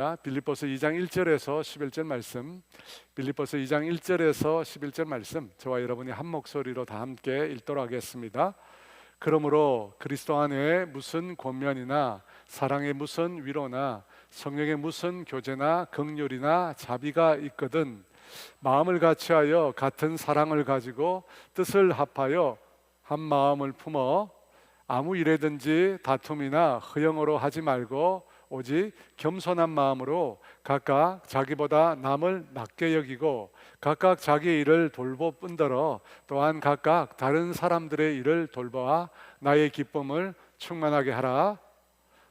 빌립보서 2장 1절에서 11절 말씀, 빌립보서 2장 1절에서 11절 말씀, 저와 여러분이 한 목소리로 다 함께 읽도록 하겠습니다. 그러므로 그리스도 안에 무슨 권면이나 사랑의 무슨 위로나 성령의 무슨 교제나 긍휼이나 자비가 있거든 마음을 같이하여 같은 사랑을 가지고 뜻을 합하여 한 마음을 품어 아무 일에든지 다툼이나 허영으로 하지 말고 오직 겸손한 마음으로 각각 자기보다 남을 낮게 여기고 각각 자기 일을 돌보뿐더러 또한 각각 다른 사람들의 일을 돌보아 나의 기쁨을 충만하게 하라.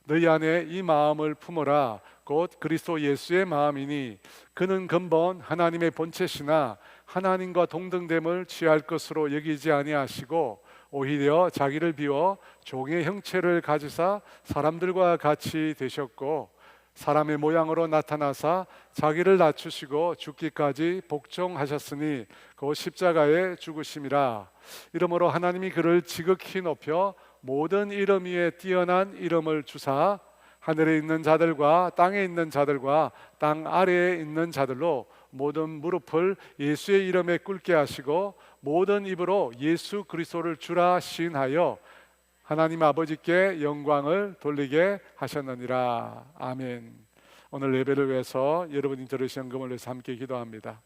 너희 안에 이 마음을 품어라. 곧 그리스도 예수의 마음이니 그는 근본 하나님의 본체시나 하나님과 동등됨을 취할 것으로 여기지 아니하시고 오히려 자기를 비워 종의 형체를 가지사 사람들과 같이 되셨고 사람의 모양으로 나타나사 자기를 낮추시고 죽기까지 복종하셨으니 그 십자가에 죽으심이라. 이러므로 하나님이 그를 지극히 높여 모든 이름 위에 뛰어난 이름을 주사 하늘에 있는 자들과 땅에 있는 자들과 땅 아래에 있는 자들로 모든 무릎을 예수의 이름에 꿇게 하시고 모든 입으로 예수 그리스도를 주라 시인하여 하나님 아버지께 영광을 돌리게 하셨느니라. 아멘. 오늘 예배를 위해서 여러분이 들으신 금을 위해서 함께 기도합니다.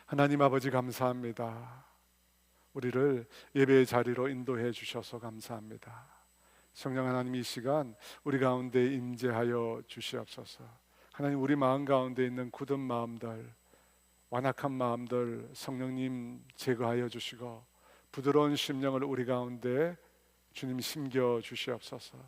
하나님 아버지 감사합니다. 우리를 예배의 자리로 인도해 주셔서 감사합니다. 성령 하나님, 이 시간 우리 가운데 임재하여 주시옵소서. 하나님, 우리 마음 가운데 있는 굳은 마음들, 완악한 마음들 성령님 제거하여 주시고 부드러운 심령을 우리 가운데 주님 심겨 주시옵소서.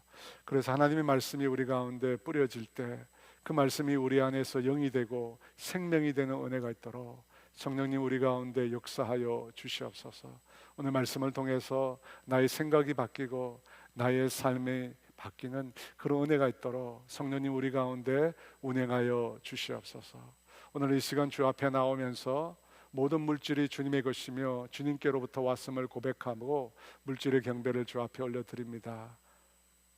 그래서 하나님의 말씀이 우리 가운데 뿌려질 때 그 말씀이 우리 안에서 영이 되고 생명이 되는 은혜가 있도록 성령님 우리 가운데 역사하여 주시옵소서. 오늘 말씀을 통해서 나의 생각이 바뀌고 나의 삶이 바뀌는 그런 은혜가 있도록 성령님 우리 가운데 운행하여 주시옵소서. 오늘 이 시간 주 앞에 나오면서 모든 물질이 주님의 것이며 주님께로부터 왔음을 고백하고 물질의 경배를 주 앞에 올려드립니다.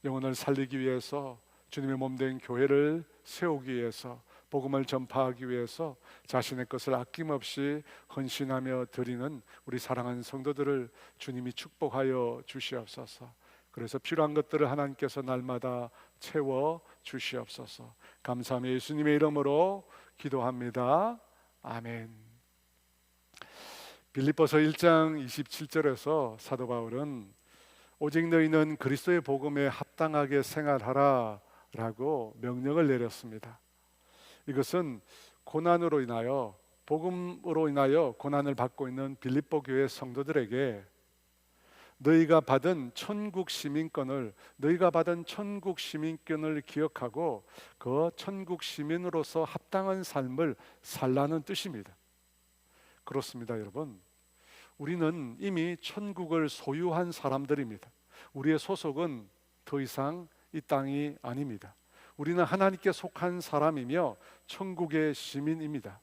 영혼을 살리기 위해서 주님의 몸된 교회를 세우기 위해서 복음을 전파하기 위해서 자신의 것을 아낌없이 헌신하며 드리는 우리 사랑하는 성도들을 주님이 축복하여 주시옵소서. 그래서 필요한 것들을 하나님께서 날마다 채워 주시옵소서. 감사하며 예수님의 이름으로 기도합니다. 아멘. 빌립보서 1장 27절에서 사도 바울은 오직 너희는 그리스도의 복음에 합당하게 생활하라 라고 명령을 내렸습니다. 이것은 고난으로 인하여 복음으로 인하여 고난을 받고 있는 빌립보 교회 성도들에게 너희가 받은 천국 시민권을 기억하고 그 천국 시민으로서 합당한 삶을 살라는 뜻입니다. 그렇습니다, 여러분. 우리는 이미 천국을 소유한 사람들입니다. 우리의 소속은 더 이상 이 땅이 아닙니다. 우리는 하나님께 속한 사람이며 천국의 시민입니다.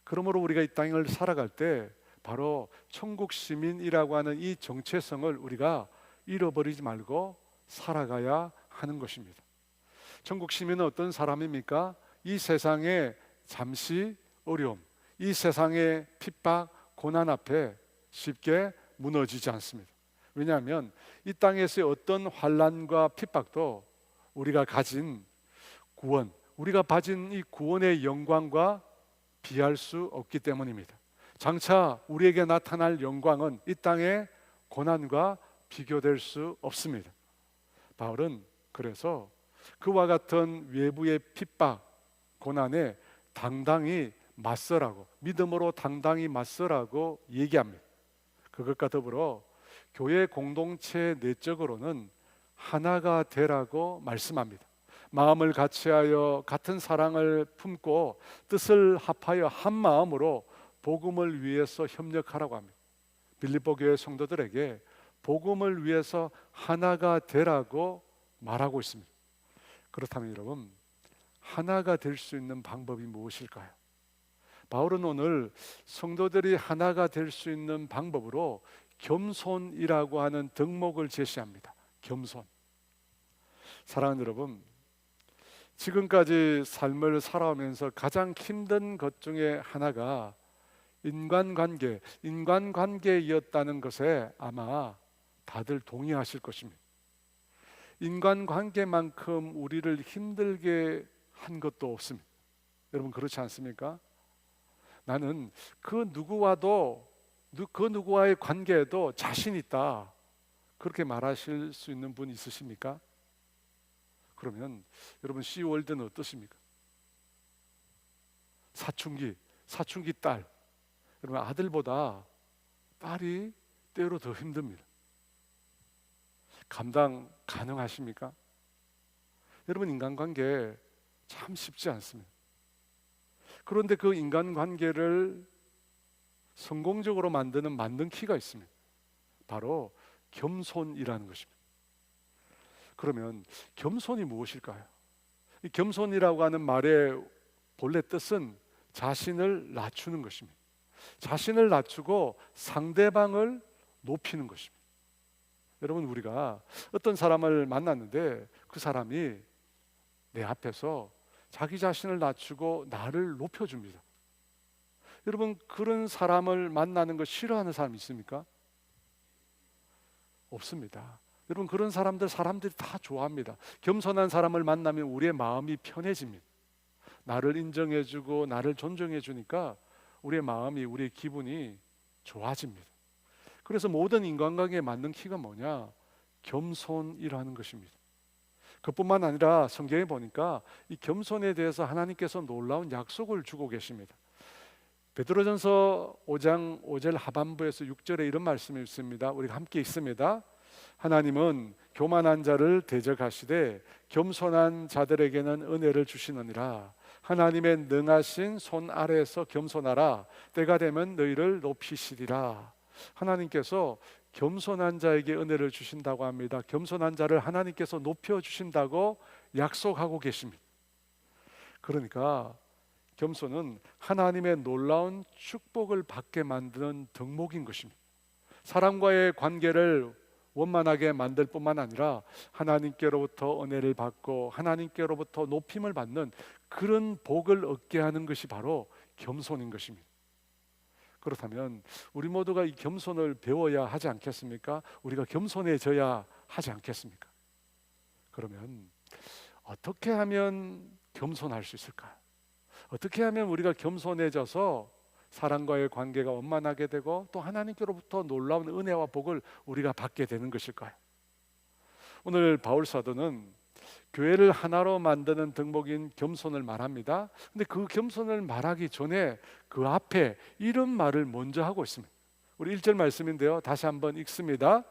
그러므로 우리가 이 땅을 살아갈 때 바로 천국 시민이라고 하는 이 정체성을 우리가 잃어버리지 말고 살아가야 하는 것입니다. 천국 시민은 어떤 사람입니까? 이 세상의 잠시 어려움, 이 세상의 핍박, 고난 앞에 쉽게 무너지지 않습니다. 왜냐하면 이 땅에서의 어떤 환난과 핍박도 우리가 가진 구원, 우리가 가진 이 구원의 영광과 비할 수 없기 때문입니다. 장차 우리에게 나타날 영광은 이 땅의 고난과 비교될 수 없습니다. 바울은 그래서 그와 같은 외부의 핍박, 고난에 당당히 맞서라고, 믿음으로 당당히 맞서라고 얘기합니다. 그것과 더불어 교회 공동체 내적으로는 하나가 되라고 말씀합니다. 마음을 같이하여 같은 사랑을 품고 뜻을 합하여 한 마음으로 복음을 위해서 협력하라고 합니다. 빌립보 교회 성도들에게 복음을 위해서 하나가 되라고 말하고 있습니다. 그렇다면 여러분, 하나가 될 수 있는 방법이 무엇일까요? 바울은 오늘 성도들이 하나가 될 수 있는 방법으로 겸손이라고 하는 덕목을 제시합니다. 겸손. 사랑하는 여러분, 지금까지 삶을 살아오면서 가장 힘든 것 중에 하나가 인간관계였다는 것에 아마 다들 동의하실 것입니다. 인간관계만큼 우리를 힘들게 한 것도 없습니다. 여러분 그렇지 않습니까? 나는 그 누구와의 관계에도 자신 있다. 그렇게 말하실 수 있는 분 있으십니까? 그러면 여러분 C월드는 어떠십니까? 사춘기 딸. 여러분 아들보다 딸이 때로 더 힘듭니다. 감당 가능하십니까? 여러분 인간관계 참 쉽지 않습니다. 그런데 그 인간관계를 성공적으로 만든 키가 있습니다. 바로 겸손이라는 것입니다. 그러면 겸손이 무엇일까요? 이 겸손이라고 하는 말의 본래 뜻은 자신을 낮추는 것입니다. 자신을 낮추고 상대방을 높이는 것입니다. 여러분 우리가 어떤 사람을 만났는데 그 사람이 내 앞에서 자기 자신을 낮추고 나를 높여줍니다. 여러분 그런 사람을 만나는 거 싫어하는 사람 있습니까? 없습니다. 여러분 그런 사람들이 다 좋아합니다. 겸손한 사람을 만나면 우리의 마음이 편해집니다. 나를 인정해주고 나를 존중해주니까 우리의 마음이, 우리의 기분이 좋아집니다. 그래서 모든 인간관계에 맞는 키가 뭐냐? 겸손이라는 것입니다. 그뿐만 아니라 성경에 보니까 이 겸손에 대해서 하나님께서 놀라운 약속을 주고 계십니다. 베드로전서 5장 5절 하반부에서 6절에 이런 말씀이 있습니다. 우리가 함께 읽습니다. 하나님은 교만한 자를 대적하시되 겸손한 자들에게는 은혜를 주시느니라. 하나님의 능하신 손 아래에서 겸손하라. 때가 되면 너희를 높이시리라. 하나님께서 겸손한 자에게 은혜를 주신다고 합니다. 겸손한 자를 하나님께서 높여주신다고 약속하고 계십니다. 그러니까 겸손은 하나님의 놀라운 축복을 받게 만드는 덕목인 것입니다. 사람과의 관계를 원만하게 만들 뿐만 아니라 하나님께로부터 은혜를 받고 하나님께로부터 높임을 받는 그런 복을 얻게 하는 것이 바로 겸손인 것입니다. 그렇다면 우리 모두가 이 겸손을 배워야 하지 않겠습니까? 우리가 겸손해져야 하지 않겠습니까? 그러면 어떻게 하면 겸손할 수 있을까요? 어떻게 하면 우리가 겸손해져서 사람과의 관계가 원만하게 되고 또 하나님께로부터 놀라운 은혜와 복을 우리가 받게 되는 것일까요? 오늘 바울 사도는 교회를 하나로 만드는 덕목인 겸손을 말합니다. 근데 그 겸손을 말하기 전에 그 앞에 이런 말을 먼저 하고 있습니다. 우리 1절 말씀인데요. 다시 한번 읽습니다.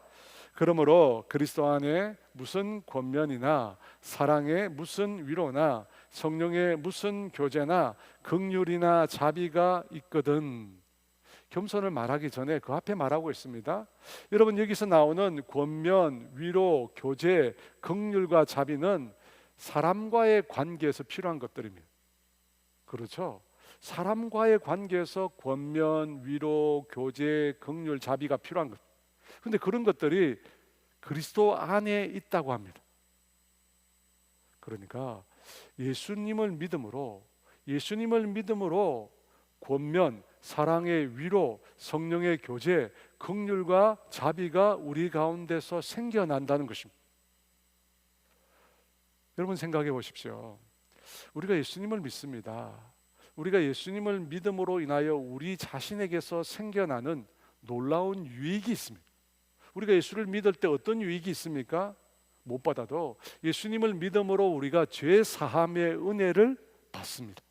그러므로 그리스도 안에 무슨 권면이나 사랑의 무슨 위로나 성령의 무슨 교제나 긍휼이나 자비가 있거든. 겸손을 말하기 전에 그 앞에 말하고 있습니다. 여러분 여기서 나오는 권면, 위로, 교제, 긍휼과 자비는 사람과의 관계에서 필요한 것들입니다. 그렇죠? 사람과의 관계에서 권면, 위로, 교제, 긍휼, 자비가 필요한 것. 근데 그런 것들이 그리스도 안에 있다고 합니다. 그러니까 예수님을 믿음으로 권면, 사랑의 위로, 성령의 교제, 긍휼과 자비가 우리 가운데서 생겨난다는 것입니다. 여러분 생각해 보십시오. 우리가 예수님을 믿습니다. 우리가 예수님을 믿음으로 인하여 우리 자신에게서 생겨나는 놀라운 유익이 있습니다. 우리가 예수를 믿을 때 어떤 유익이 있습니까? 못 받아도 예수님을 믿음으로 우리가 죄 사함의 은혜를 받습니다.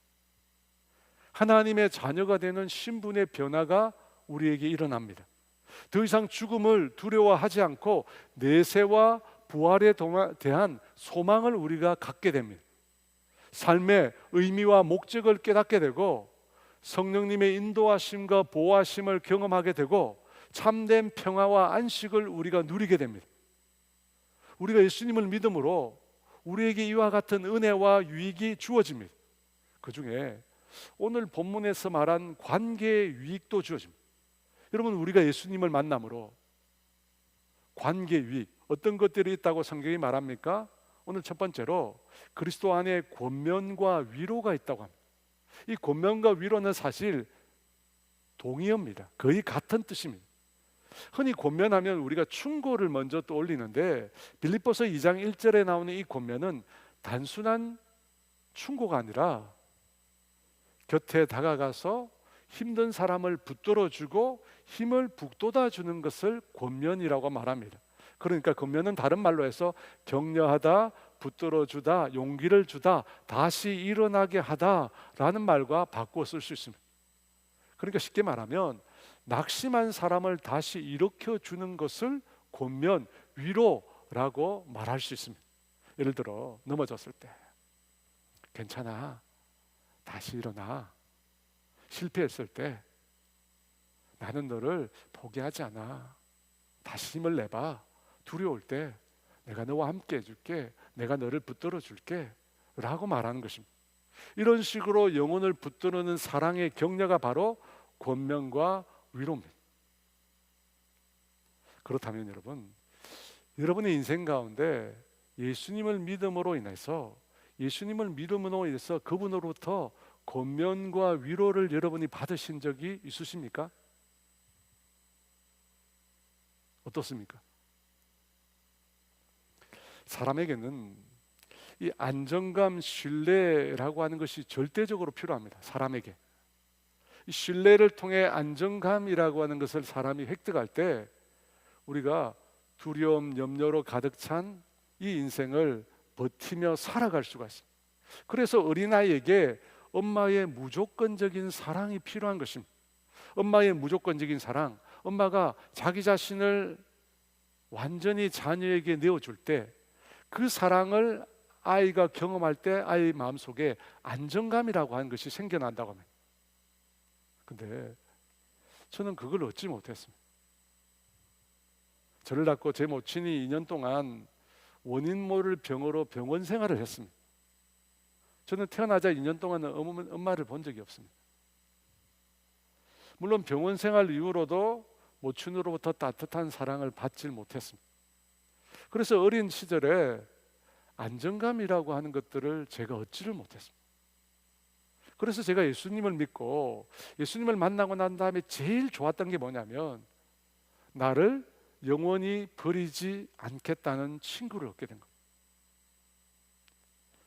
하나님의 자녀가 되는 신분의 변화가 우리에게 일어납니다. 더 이상 죽음을 두려워하지 않고 내세와 부활에 대한 소망을 우리가 갖게 됩니다. 삶의 의미와 목적을 깨닫게 되고 성령님의 인도하심과 보호하심을 경험하게 되고 참된 평화와 안식을 우리가 누리게 됩니다. 우리가 예수님을 믿음으로 우리에게 이와 같은 은혜와 유익이 주어집니다. 그 중에 오늘 본문에서 말한 관계의 유익도 주어집니다. 여러분 우리가 예수님을 만남으로 관계 유익 어떤 것들이 있다고 성경이 말합니까? 오늘 첫 번째로 그리스도 안에 권면과 위로가 있다고 합니다. 이 권면과 위로는 사실 동의어입니다. 거의 같은 뜻입니다. 흔히 권면하면 우리가 충고를 먼저 떠올리는데 빌립보서 2장 1절에 나오는 이 권면은 단순한 충고가 아니라 곁에 다가가서 힘든 사람을 붙들어주고 힘을 북돋아주는 것을 권면이라고 말합니다. 그러니까 권면은 다른 말로 해서 격려하다, 붙들어주다, 용기를 주다, 다시 일어나게 하다라는 말과 바꾸어 쓸 수 있습니다. 그러니까 쉽게 말하면 낙심한 사람을 다시 일으켜주는 것을 권면, 위로라고 말할 수 있습니다. 예를 들어 넘어졌을 때 괜찮아, 다시 일어나. 실패했을 때 나는 너를 포기하지 않아. 다시 힘을 내봐. 두려울 때 내가 너와 함께 해줄게. 내가 너를 붙들어 줄게 라고 말하는 것입니다. 이런 식으로 영혼을 붙드는 사랑의 격려가 바로 권면과 위로입니다. 그렇다면 여러분의 인생 가운데 예수님을 믿음으로 인해서 그분으로부터 권면과 위로를 여러분이 받으신 적이 있으십니까? 어떻습니까? 사람에게는 이 안정감, 신뢰라고 하는 것이 절대적으로 필요합니다. 사람에게 이 신뢰를 통해 안정감이라고 하는 것을 사람이 획득할 때 우리가 두려움, 염려로 가득 찬 이 인생을 버티며 살아갈 수가 있습니다. 그래서 어린아이에게 엄마의 무조건적인 사랑이 필요한 것입니다. 엄마의 무조건적인 사랑, 엄마가 자기 자신을 완전히 자녀에게 내어줄 때 그 사랑을 아이가 경험할 때 아이 마음속에 안정감이라고 하는 것이 생겨난다고 합니다. 근데 저는 그걸 얻지 못했습니다. 저를 낳고 제 모친이 2년 동안 원인 모를 병으로 병원 생활을 했습니다. 저는 태어나자 2년 동안은 엄마를 본 적이 없습니다. 물론 병원 생활 이후로도 모친으로부터 따뜻한 사랑을 받질 못했습니다. 그래서 어린 시절에 안정감이라고 하는 것들을 제가 얻지를 못했습니다. 그래서 제가 예수님을 믿고 예수님을 만나고 난 다음에 제일 좋았던 게 뭐냐면 나를 영원히 버리지 않겠다는 친구를 얻게 된 겁니다.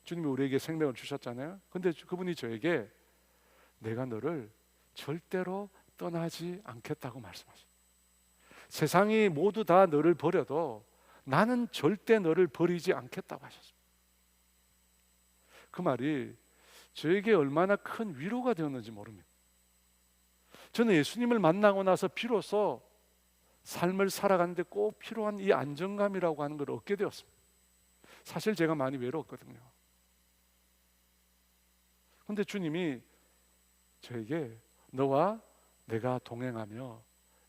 주님이 우리에게 생명을 주셨잖아요. 근데 그분이 저에게 내가 너를 절대로 떠나지 않겠다고 말씀하셨어요. 세상이 모두 다 너를 버려도 나는 절대 너를 버리지 않겠다고 하셨습니다. 그 말이 저에게 얼마나 큰 위로가 되었는지 모릅니다. 저는 예수님을 만나고 나서 비로소 삶을 살아가는데 꼭 필요한 이 안정감이라고 하는 걸 얻게 되었습니다. 사실 제가 많이 외로웠거든요. 그런데 주님이 저에게 너와 내가 동행하며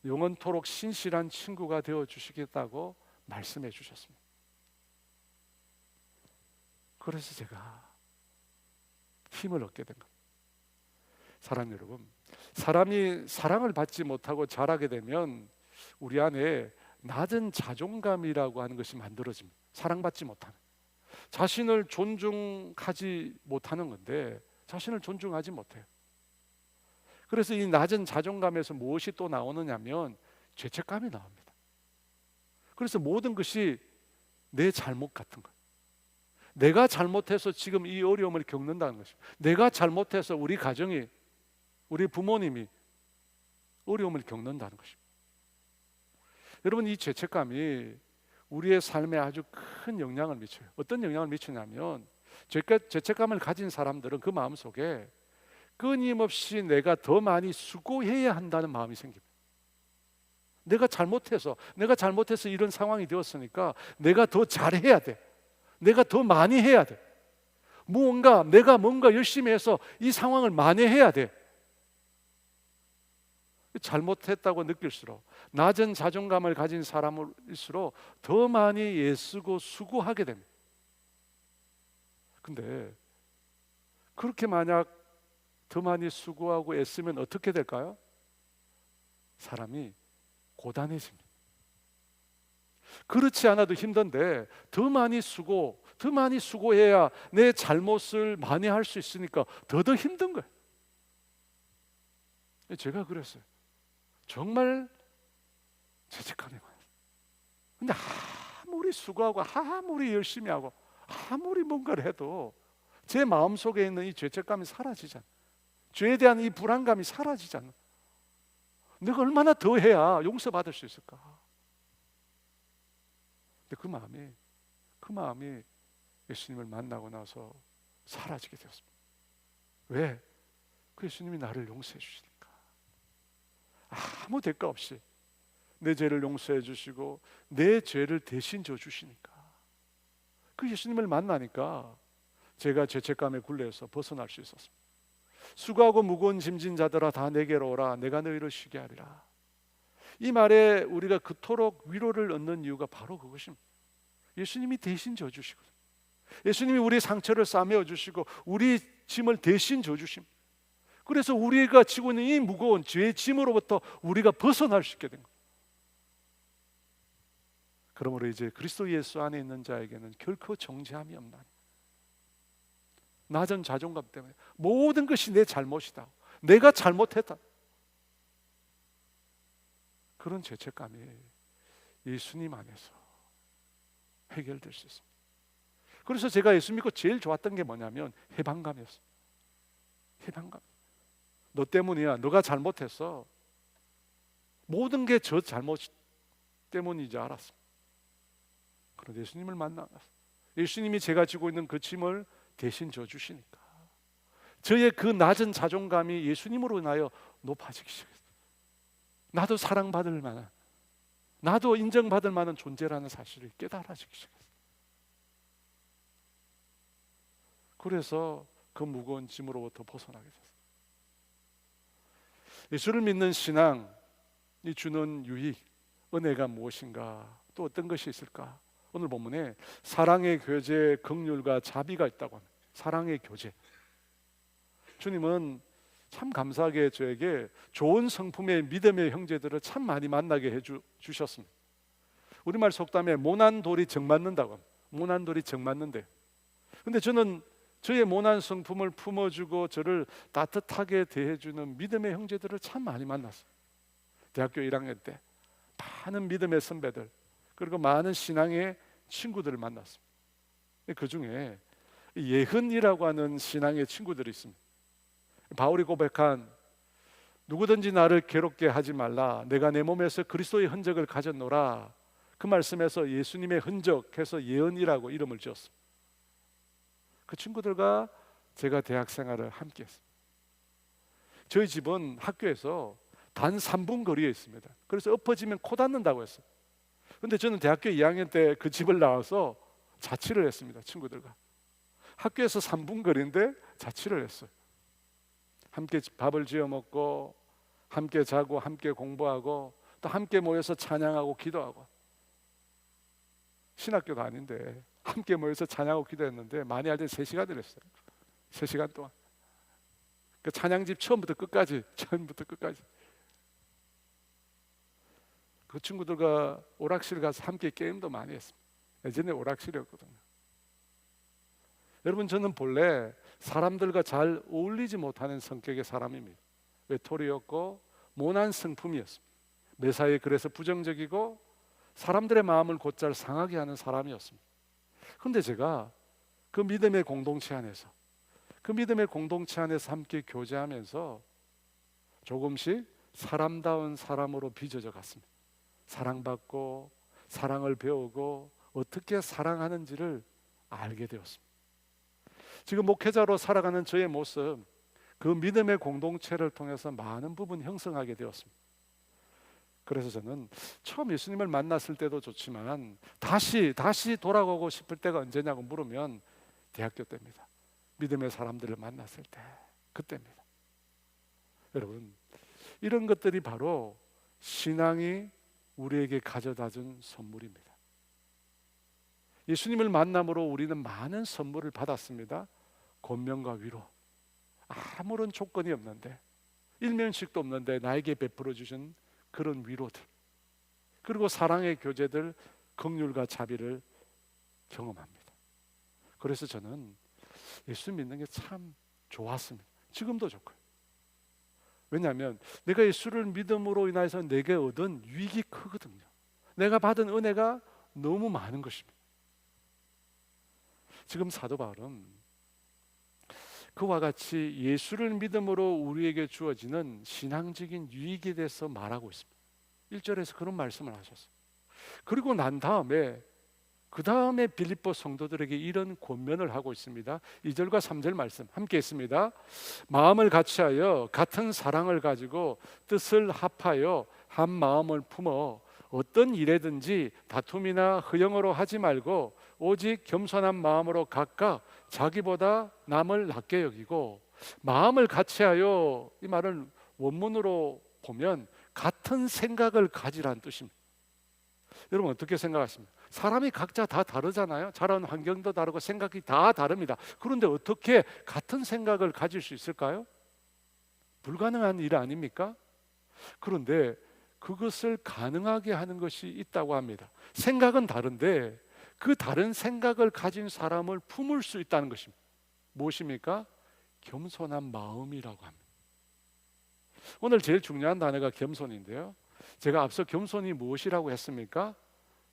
영원토록 신실한 친구가 되어주시겠다고 말씀해 주셨습니다. 그래서 제가 힘을 얻게 된 겁니다. 사랑 여러분, 사람이 사랑을 받지 못하고 자라게 되면 우리 안에 낮은 자존감이라고 하는 것이 만들어집니다. 사랑받지 못하는, 자신을 존중하지 못하는 건데 자신을 존중하지 못해요. 그래서 이 낮은 자존감에서 무엇이 또 나오느냐면 죄책감이 나옵니다. 그래서 모든 것이 내 잘못 같은 것, 내가 잘못해서 지금 이 어려움을 겪는다는 것입니다. 내가 잘못해서 우리 가정이, 우리 부모님이 어려움을 겪는다는 것입니다. 여러분, 이 죄책감이 우리의 삶에 아주 큰 영향을 미쳐요. 어떤 영향을 미치냐면 죄책감을 가진 사람들은 그 마음속에 끊임없이 내가 더 많이 수고해야 한다는 마음이 생깁니다. 내가 잘못해서 이런 상황이 되었으니까 내가 더 잘해야 돼. 내가 더 많이 해야 돼. 내가 뭔가 열심히 해서 이 상황을 만회해야 돼. 잘못했다고 느낄수록, 낮은 자존감을 가진 사람일수록 더 많이 애쓰고 수고하게 됩니다. 근데 그렇게 만약 더 많이 수고하고 애쓰면 어떻게 될까요? 사람이 고단해집니다. 그렇지 않아도 힘든데 더 많이 쓰고 더 많이 수고해야 내 잘못을 만회할 수 있으니까 더 힘든 거예요. 제가 그랬어요. 정말 죄책감이 많아요. 근데 아무리 수고하고 아무리 열심히 하고 아무리 뭔가를 해도 제 마음속에 있는 이 죄책감이 사라지지 않아요. 죄에 대한 이 불안감이 사라지지 않아요. 내가 얼마나 더 해야 용서받을 수 있을까? 근데 그 마음이 예수님을 만나고 나서 사라지게 되었습니다. 왜? 그 예수님이 나를 용서해 주시니까. 아무 대가 없이 내 죄를 용서해 주시고 내 죄를 대신 져 주시니까. 그 예수님을 만나니까 제가 죄책감의 굴레에서 벗어날 수 있었습니다. 수고하고 무거운 짐진 자들아 다 내게로 오라 내가 너희를 쉬게 하리라. 이 말에 우리가 그토록 위로를 얻는 이유가 바로 그것입니다. 예수님이 대신 져주시거든요. 예수님이 우리 상처를 싸매어 주시고 우리 짐을 대신 져주십니다. 그래서 우리가 지고 있는 이 무거운 죄의 짐으로부터 우리가 벗어날 수 있게 된 거예요. 그러므로 이제 그리스도 예수 안에 있는 자에게는 결코 정죄함이 없나니. 낮은 자존감 때문에 모든 것이 내 잘못이다, 내가 잘못했다, 그런 죄책감이 예수님 안에서 해결될 수 있습니다. 그래서 제가 예수 믿고 제일 좋았던 게 뭐냐면 해방감이었어요. 해방감. 너 때문이야. 너가 잘못했어. 모든 게 저 잘못 때문인지 알았습니다. 그런데 예수님을 만나서 예수님이 제가 지고 있는 그 짐을 대신 져주시니까 저의 그 낮은 자존감이 예수님으로 인하여 높아지기 시작했어요. 나도 사랑받을 만한, 나도 인정받을 만한 존재라는 사실을 깨달아지기 시작했어요. 그래서 그 무거운 짐으로부터 벗어나게 됐어요. 예수를 믿는 신앙이 주는 유익, 은혜가 무엇인가, 또 어떤 것이 있을까? 오늘 본문에 사랑의 교제, 긍휼과 자비가 있다고 합니다. 사랑의 교제. 주님은 참 감사하게 저에게 좋은 성품의 믿음의 형제들을 참 많이 만나게 해주셨습니다. 우리말 속담에 모난 돌이 정 맞는다고 합니다. 모난 돌이 정 맞는데, 근데 저는 저의 모난 성품을 품어주고 저를 따뜻하게 대해주는 믿음의 형제들을 참 많이 만났어요. 대학교 1학년 때 많은 믿음의 선배들, 그리고 많은 신앙의 친구들을 만났습니다. 그 중에 예흔이라고 하는 신앙의 친구들이 있습니다. 바울이 고백한 누구든지 나를 괴롭게 하지 말라, 내가 내 몸에서 그리스도의 흔적을 가졌노라, 그 말씀에서 예수님의 흔적해서 예언이라고 이름을 지었습니다. 그 친구들과 제가 대학 생활을 함께 했습니다. 저희 집은 학교에서 단 3분 거리에 있습니다. 그래서 엎어지면 코 닿는다고 했어요. 근데 저는 대학교 2학년 때 그 집을 나와서 자취를 했습니다. 친구들과 학교에서 3분 거리인데 자취를 했어요. 함께 밥을 지어 먹고 함께 자고 함께 공부하고 또 함께 모여서 찬양하고 기도하고, 신학교도 아닌데 함께 모여서 찬양하고 기도했는데 많이 할 때 3시간을 했어요. 3시간 동안 그 찬양집 처음부터 끝까지 그 친구들과 오락실 가서 함께 게임도 많이 했습니다. 예전에 오락실이었거든요. 여러분, 저는 본래 사람들과 잘 어울리지 못하는 성격의 사람입니다. 외톨이였고 모난 성품이었습니다. 매사에 그래서 부정적이고 사람들의 마음을 곧잘 상하게 하는 사람이었습니다. 그런데 제가 그 믿음의 공동체 안에서 함께 교제하면서 조금씩 사람다운 사람으로 빚어져 갔습니다. 사랑받고 사랑을 배우고 어떻게 사랑하는지를 알게 되었습니다. 지금 목회자로 살아가는 저의 모습, 그 믿음의 공동체를 통해서 많은 부분 형성하게 되었습니다. 그래서 저는 처음 예수님을 만났을 때도 좋지만 다시 돌아가고 싶을 때가 언제냐고 물으면 대학교 때입니다. 믿음의 사람들을 만났을 때, 그때입니다. 여러분, 이런 것들이 바로 신앙이 우리에게 가져다준 선물입니다. 예수님을 만남으로 우리는 많은 선물을 받았습니다. 권면과 위로, 아무런 조건이 없는데, 일면식도 없는데 나에게 베풀어 주신 그런 위로들, 그리고 사랑의 교제들, 긍휼과 자비를 경험합니다. 그래서 저는 예수 믿는 게 참 좋았습니다. 지금도 좋고요. 왜냐하면 내가 예수를 믿음으로 인해서 내게 얻은 유익이 크거든요. 내가 받은 은혜가 너무 많은 것입니다. 지금 사도 바울은 그와 같이 예수를 믿음으로 우리에게 주어지는 신앙적인 유익에 대해서 말하고 있습니다. 1절에서 그런 말씀을 하셨어요. 그리고 난 다음에 그 다음에 빌립보 성도들에게 이런 권면을 하고 있습니다. 2절과 3절 말씀 함께 했습니다. 마음을 같이하여 같은 사랑을 가지고 뜻을 합하여 한 마음을 품어 어떤 일에든지 다툼이나 허영으로 하지 말고 오직 겸손한 마음으로 각각 자기보다 남을 낮게 여기고, 마음을 같이하여 이 말은 원문으로 보면 같은 생각을 가지라는 뜻입니다. 여러분 어떻게 생각하십니까? 사람이 각자 다 다르잖아요. 자라는 환경도 다르고 생각이 다 다릅니다. 그런데 어떻게 같은 생각을 가질 수 있을까요? 불가능한 일 아닙니까? 그런데 그것을 가능하게 하는 것이 있다고 합니다. 생각은 다른데 그 다른 생각을 가진 사람을 품을 수 있다는 것입니다. 무엇입니까? 겸손한 마음이라고 합니다. 오늘 제일 중요한 단어가 겸손인데요, 제가 앞서 겸손이 무엇이라고 했습니까?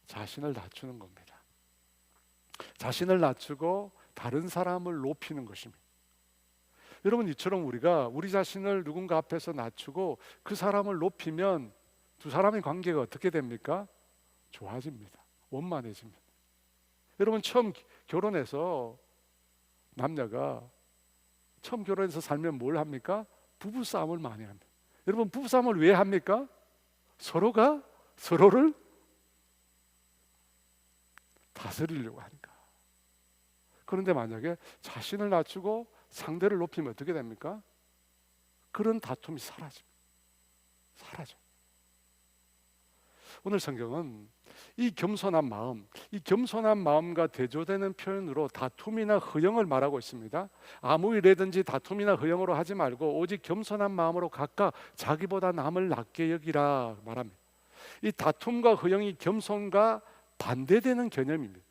자신을 낮추는 겁니다. 자신을 낮추고 다른 사람을 높이는 것입니다. 여러분, 이처럼 우리가 우리 자신을 누군가 앞에서 낮추고 그 사람을 높이면 두 사람의 관계가 어떻게 됩니까? 좋아집니다. 원만해집니다. 여러분, 처음 결혼해서 남녀가 처음 결혼해서 살면 뭘 합니까? 부부싸움을 많이 합니다. 여러분, 부부싸움을 왜 합니까? 서로가 서로를 다스리려고 하니까. 그런데 만약에 자신을 낮추고 상대를 높이면 어떻게 됩니까? 그런 다툼이 사라져. 오늘 성경은 이 겸손한 마음과 대조되는 표현으로 다툼이나 허영을 말하고 있습니다. 아무 일에든지 다툼이나 허영으로 하지 말고 오직 겸손한 마음으로 각각 자기보다 남을 낮게 여기라 말합니다. 이 다툼과 허영이 겸손과 반대되는 개념입니다.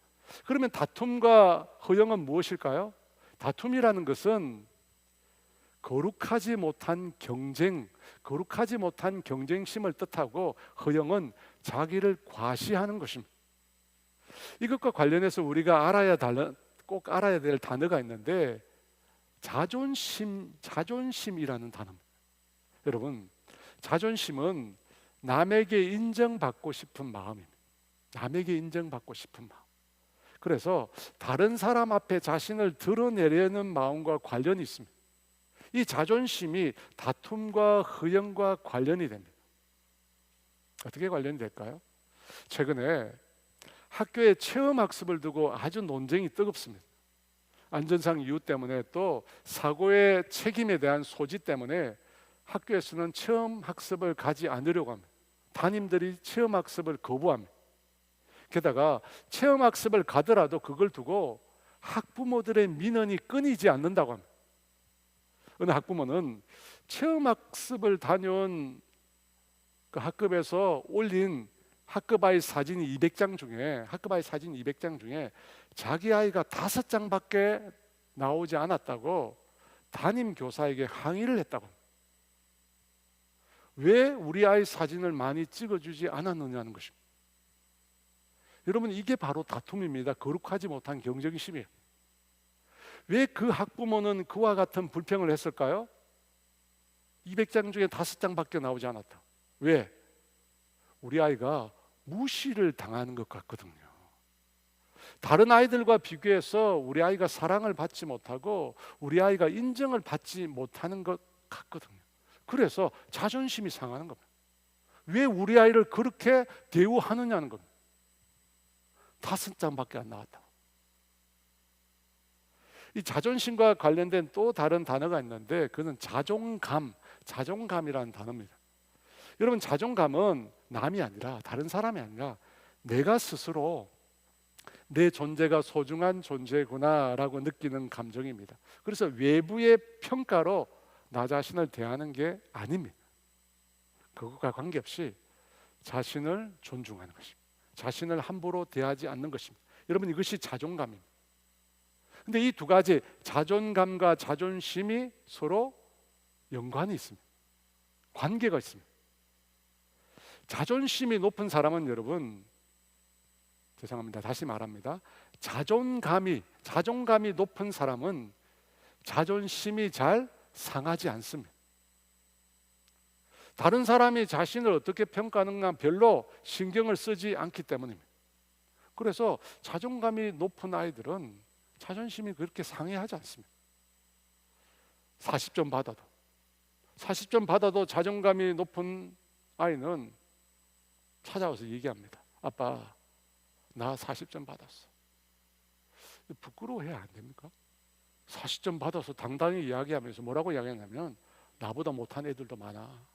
그러면 다툼과 허영은 무엇일까요? 다툼이라는 것은 거룩하지 못한 경쟁심을 뜻하고, 허영은 자기를 과시하는 것입니다. 이것과 관련해서 우리가 꼭 알아야 될 단어가 있는데, 자존심이라는 단어입니다. 여러분, 자존심은 남에게 인정받고 싶은 마음입니다. 남에게 인정받고 싶은 마음. 그래서 다른 사람 앞에 자신을 드러내려는 마음과 관련이 있습니다. 이 자존심이 다툼과 허영과 관련이 됩니다. 어떻게 관련이 될까요? 최근에 학교에 체험학습을 두고 아주 논쟁이 뜨겁습니다. 안전상 이유 때문에 또 사고의 책임에 대한 소지 때문에 학교에서는 체험학습을 가지 않으려고 합니다. 담임들이 체험학습을 거부합니다. 게다가 체험학습을 가더라도 그걸 두고 학부모들의 민원이 끊이지 않는다고 합니다. 어느 학부모는 체험학습을 다녀온 그 학급에서 올린 학급아이 사진 200장 중에 자기 아이가 5장밖에 나오지 않았다고 담임 교사에게 항의를 했다고 합니다. 왜 우리 아이 사진을 많이 찍어주지 않았느냐는 것입니다. 여러분, 이게 바로 다툼입니다. 거룩하지 못한 경쟁심이에요. 왜 그 학부모는 그와 같은 불평을 했을까요? 200장 중에 5장밖에 나오지 않았다. 왜? 우리 아이가 무시를 당하는 것 같거든요. 다른 아이들과 비교해서 우리 아이가 사랑을 받지 못하고 우리 아이가 인정을 받지 못하는 것 같거든요. 그래서 자존심이 상하는 겁니다. 왜 우리 아이를 그렇게 대우하느냐는 겁니다. 5장밖에 안 나왔다. 이 자존심과 관련된 또 다른 단어가 있는데, 그는 자존감이라는 단어입니다. 여러분, 자존감은 남이 아니라, 다른 사람이 아니라 내가 스스로 내 존재가 소중한 존재구나라고 느끼는 감정입니다. 그래서 외부의 평가로 나 자신을 대하는 게 아닙니다. 그것과 관계없이 자신을 존중하는 것입니다. 자신을 함부로 대하지 않는 것입니다. 여러분, 이것이 자존감입니다. 근데 이 두 가지 자존감과 자존심이 서로 연관이 있습니다. 관계가 있습니다. 자존심이 높은 사람은 여러분, 죄송합니다. 다시 말합니다. 자존감이 높은 사람은 자존심이 잘 상하지 않습니다. 다른 사람이 자신을 어떻게 평가하는가 별로 신경을 쓰지 않기 때문입니다. 그래서 자존감이 높은 아이들은 자존심이 그렇게 상해하지 않습니다. 40점 받아도 자존감이 높은 아이는 찾아와서 얘기합니다. 아빠, 나 40점 받았어. 부끄러워해야 안 됩니까? 40점 받아서 당당히 이야기하면서 뭐라고 이야기하냐면 나보다 못한 애들도 많아.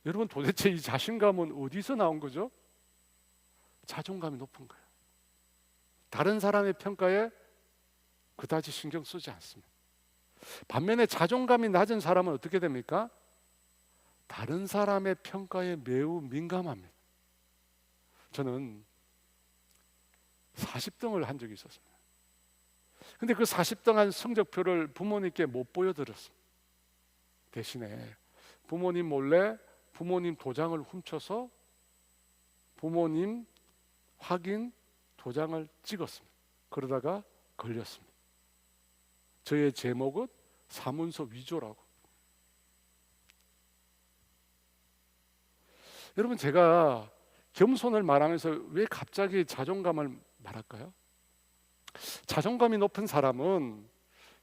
여러분, 도대체 이 자신감은 어디서 나온 거죠? 자존감이 높은 거예요. 다른 사람의 평가에 그다지 신경 쓰지 않습니다. 반면에 자존감이 낮은 사람은 어떻게 됩니까? 다른 사람의 평가에 매우 민감합니다. 저는 40등을 한 적이 있었습니다. 근데 그 40등 한 성적표를 부모님께 못 보여드렸습니다. 대신에 부모님 몰래 부모님 도장을 훔쳐서 부모님 확인 도장을 찍었습니다. 그러다가 걸렸습니다. 저의 제목은 사문서 위조라고. 여러분, 제가 겸손을 말하면서 왜 갑자기 자존감을 말할까요? 자존감이 높은 사람은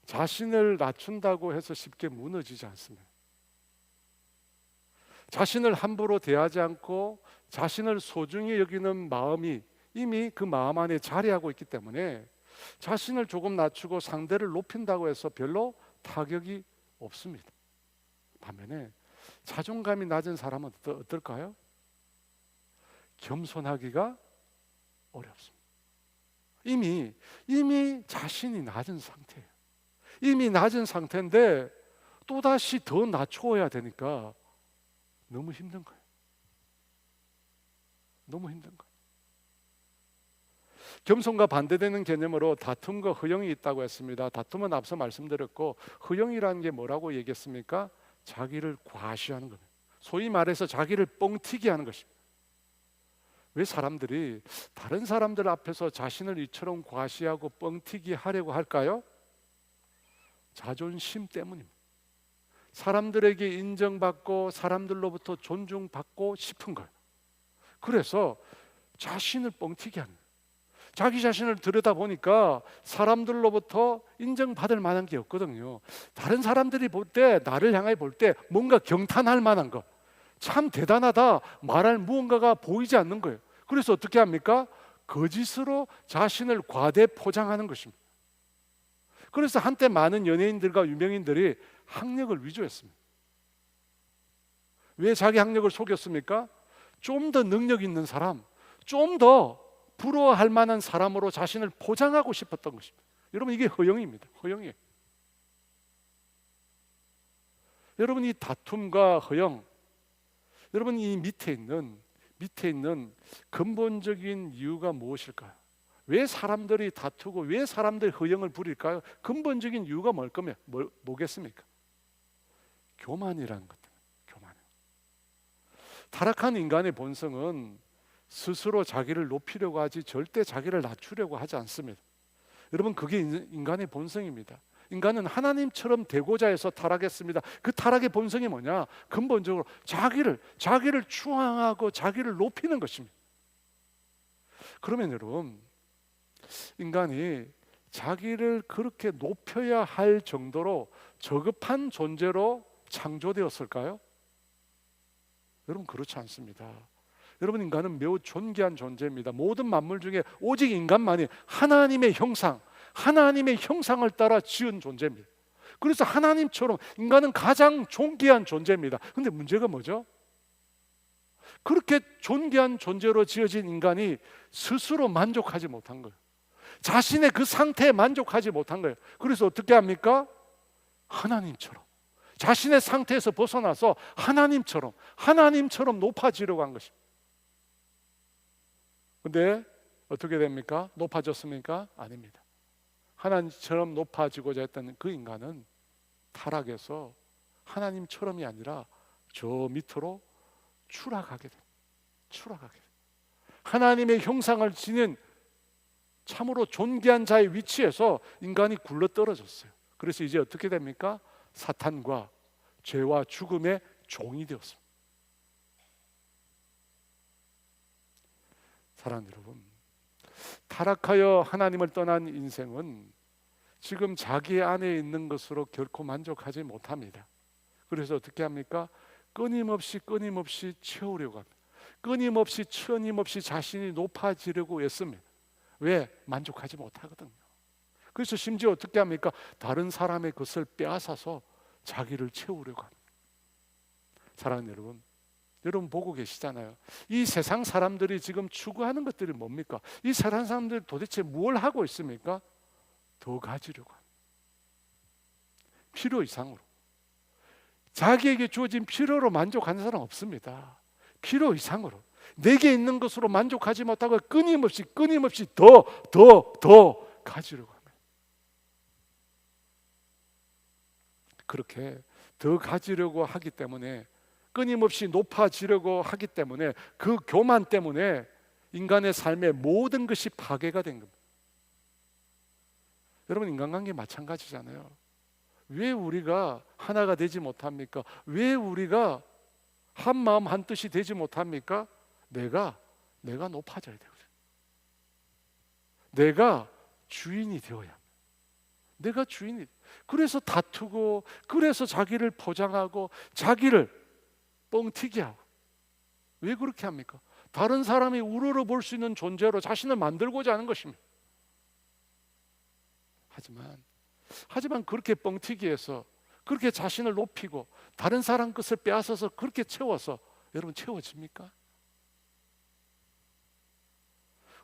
자신을 낮춘다고 해서 쉽게 무너지지 않습니다. 자신을 함부로 대하지 않고 자신을 소중히 여기는 마음이 이미 그 마음 안에 자리하고 있기 때문에 자신을 조금 낮추고 상대를 높인다고 해서 별로 타격이 없습니다. 반면에 자존감이 낮은 사람은 어떨까요? 겸손하기가 어렵습니다. 이미 자신이 낮은 상태예요. 이미 낮은 상태인데 또다시 더 낮춰야 되니까 너무 힘든 거예요. 너무 힘든 거예요. 겸손과 반대되는 개념으로 다툼과 허영이 있다고 했습니다. 다툼은 앞서 말씀드렸고, 허영이라는 게 뭐라고 얘기했습니까? 자기를 과시하는 겁니다. 소위 말해서 자기를 뻥튀기 하는 것입니다. 왜 사람들이 다른 사람들 앞에서 자신을 이처럼 과시하고 뻥튀기 하려고 할까요? 자존심 때문입니다. 사람들에게 인정받고 사람들로부터 존중받고 싶은 거예요. 그래서 자신을 뻥튀기 하는 거예요. 자기 자신을 들여다보니까 사람들로부터 인정받을 만한 게 없거든요. 다른 사람들이 볼 때, 나를 향해 볼 때 뭔가 경탄할 만한 거, 참 대단하다 말할 무언가가 보이지 않는 거예요. 그래서 어떻게 합니까? 거짓으로 자신을 과대 포장하는 것입니다. 그래서 한때 많은 연예인들과 유명인들이 학력을 위조했습니다. 왜 자기 학력을 속였습니까? 좀 더 능력 있는 사람, 좀 더 부러워할 만한 사람으로 자신을 포장하고 싶었던 것입니다. 여러분, 이게 허영입니다. 허영이에요. 여러분, 이 다툼과 허영, 여러분, 이 밑에 있는 근본적인 이유가 무엇일까요? 왜 사람들이 다투고 왜 사람들이 허영을 부릴까요? 근본적인 이유가 뭐겠습니까? 교만이라는 것. 교만. 타락한 인간의 본성은 스스로 자기를 높이려고 하지 절대 자기를 낮추려고 하지 않습니다. 여러분, 그게 인간의 본성입니다. 인간은 하나님처럼 되고자 해서 타락했습니다. 그 타락의 본성이 뭐냐? 근본적으로 자기를 추앙하고 자기를 높이는 것입니다. 그러면 여러분, 인간이 자기를 그렇게 높여야 할 정도로 저급한 존재로 창조되었을까요? 여러분, 그렇지 않습니다. 여러분, 인간은 매우 존귀한 존재입니다. 모든 만물 중에 오직 인간만이 하나님의 형상을 따라 지은 존재입니다. 그래서 하나님처럼 인간은 가장 존귀한 존재입니다. 그런데 문제가 뭐죠? 그렇게 존귀한 존재로 지어진 인간이 스스로 만족하지 못한 거예요. 자신의 그 상태에 만족하지 못한 거예요. 그래서 어떻게 합니까? 하나님처럼, 자신의 상태에서 벗어나서 하나님처럼 높아지려고 한 것입니다. 근데 어떻게 됩니까? 높아졌습니까? 아닙니다. 하나님처럼 높아지고자 했던 그 인간은 타락해서 하나님처럼이 아니라 저 밑으로 추락하게 됩니다. 추락하게 됩니다. 하나님의 형상을 지닌 참으로 존귀한 자의 위치에서 인간이 굴러 떨어졌어요. 그래서 이제 어떻게 됩니까? 사탄과 죄와 죽음의 종이 되었습니다. 사랑하는 여러분, 타락하여 하나님을 떠난 인생은 지금 자기 안에 있는 것으로 결코 만족하지 못합니다. 그래서 어떻게 합니까? 끊임없이 채우려고 합니다. 끊임없이 자신이 높아지려고 했습니다. 왜? 만족하지 못하거든요. 그래서 심지어 어떻게 합니까? 다른 사람의 것을 빼앗아서 자기를 채우려고 합니다. 사랑하는 여러분 보고 계시잖아요. 이 세상 사람들이 지금 추구하는 것들이 뭡니까? 이 세상 사람들이 도대체 뭘 하고 있습니까? 더 가지려고 합니다. 필요 이상으로. 자기에게 주어진 필요로 만족하는 사람 없습니다. 필요 이상으로. 내게 있는 것으로 만족하지 못하고 끊임없이 더 가지려고 합니다. 그렇게 더 가지려고 하기 때문에, 끊임없이 높아지려고 하기 때문에, 그 교만 때문에 인간의 삶의 모든 것이 파괴가 된 겁니다. 여러분, 인간관계 마찬가지잖아요. 왜 우리가 하나가 되지 못합니까? 왜 우리가 한 마음 한 뜻이 되지 못합니까? 내가 높아져야 되거든. 내가 주인이 되어야 합니다. 내가 주인이. 그래서 다투고, 그래서 자기를 포장하고, 자기를 뻥튀기 하고. 왜 그렇게 합니까? 다른 사람이 우러러 볼 수 있는 존재로 자신을 만들고자 하는 것입니다. 하지만 그렇게 뻥튀기해서, 그렇게 자신을 높이고 다른 사람 것을 빼앗아서 그렇게 채워서 여러분 채워집니까?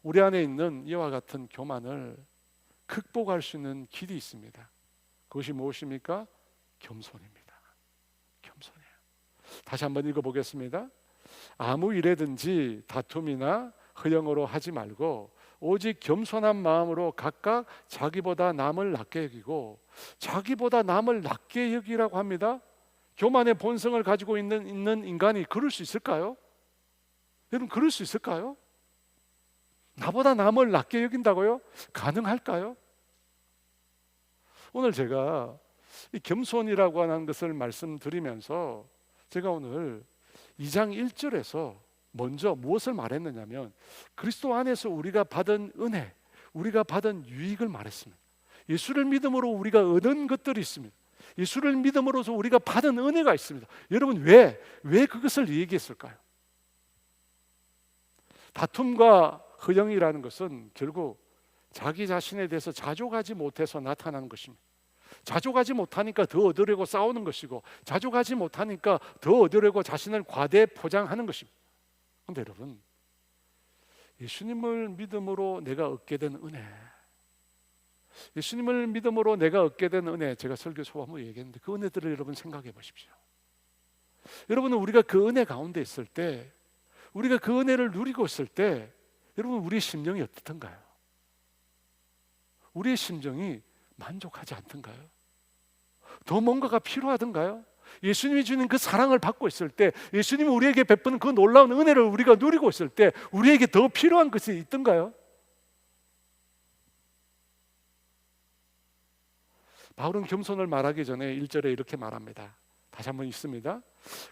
우리 안에 있는 이와 같은 교만을 극복할 수 있는 길이 있습니다. 그것이 무엇입니까? 겸손입니다. 겸손이에요. 다시 한번 읽어보겠습니다. 아무 일에든지 다툼이나 허영으로 하지 말고 오직 겸손한 마음으로 각각 자기보다 남을 낮게 여기고, 자기보다 남을 낮게 여기라고 합니다. 교만의 본성을 가지고 있는 인간이 그럴 수 있을까요? 여러분, 그럴 수 있을까요? 나보다 남을 낮게 여긴다고요? 가능할까요? 오늘 제가 이 겸손이라고 하는 것을 말씀드리면서 제가 오늘 2장 1절에서 먼저 무엇을 말했느냐면, 그리스도 안에서 우리가 받은 은혜, 우리가 받은 유익을 말했습니다. 예수를 믿음으로 우리가 얻은 것들이 있습니다. 예수를 믿음으로서 우리가 받은 은혜가 있습니다. 여러분, 왜 그것을 얘기했을까요? 다툼과 허영이라는 것은 결국 자기 자신에 대해서 자족하지 못해서 나타나는 것입니다. 자족하지 못하니까 더 얻으려고 싸우는 것이고, 자족하지 못하니까 더 얻으려고 자신을 과대 포장하는 것입니다. 그런데 여러분, 예수님을 믿음으로 내가 얻게 된 은혜, 예수님을 믿음으로 내가 얻게 된 은혜, 제가 설교 초반부에 얘기했는데 그 은혜들을 여러분 생각해 보십시오. 여러분은 우리가 그 은혜 가운데 있을 때, 우리가 그 은혜를 누리고 있을 때, 여러분 우리의 심정이 어떻던가요? 우리의 심정이 만족하지 않던가요? 더 뭔가가 필요하던가요? 예수님이 주는 그 사랑을 받고 있을 때, 예수님이 우리에게 베푸는 그 놀라운 은혜를 우리가 누리고 있을 때 우리에게 더 필요한 것이 있던가요? 바울은 겸손을 말하기 전에 1절에 이렇게 말합니다. 다시 한번 읽습니다.